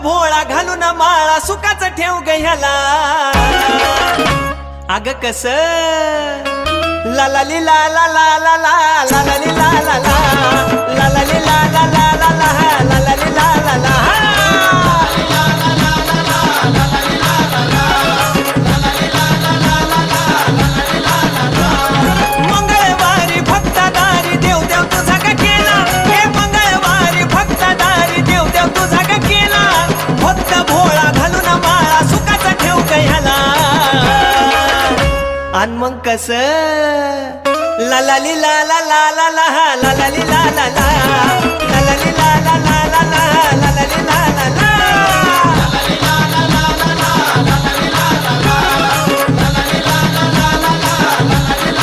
भोळा घालून माळा सुखाचं ठेव ग ह्याला अग कस ला ला ली ला ला ला ला ला ला ला ली ला ला ला ला ला ली ला ला ला ला ला ला ला ली ला ला ला मंगळवारी भक्तादारी देव देव तुझा का केला हे मंगळवारी भक्तादारी देव देव तुझा का केला फक्त भोळा घालून माळा सुखाचा ठेव ग ह्याला आणि मग कस ला ला ली ला ला ला ला ला ला ला ली ला ला ला ला ला ली ला ला ला ला ला